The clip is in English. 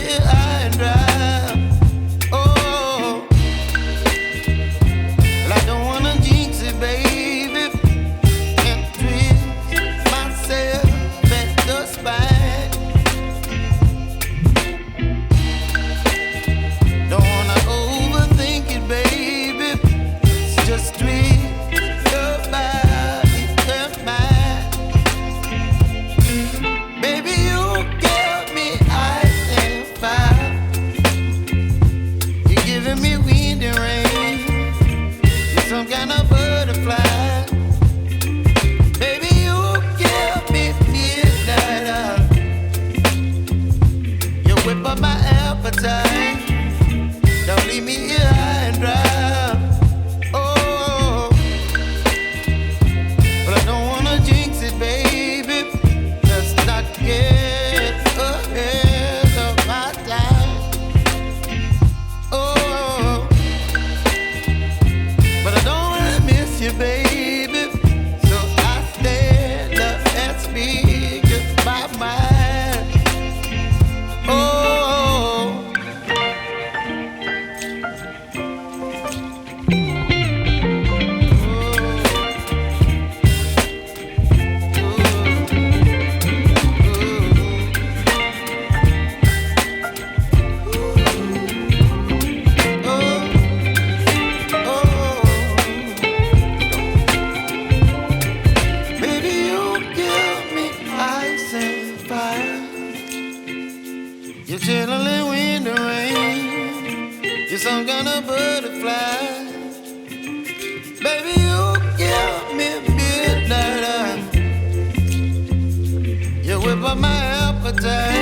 here high and dry. Oh, well, I don't wanna jinx it, baby, and twist myself at the spine. Don't wanna overthink it, baby. It's just twist your body and mine. Baby, you give me ice and fire. You're giving me wind and rain. You're some kind of butterfly. Baby, you give me midnight. You whip up my appetite. Don't leave me here high and dry. Oh, but I don't wanna jinx it, baby. Let's not get ahead of my time. Oh, but I don't wanna miss you, baby. So I stand up and speak my mind. Oh. Baby, you give me ice and fire. You're chilling wind and rain. You're some kind of butterfly. Baby, you give me midnight. You whip up my appetite.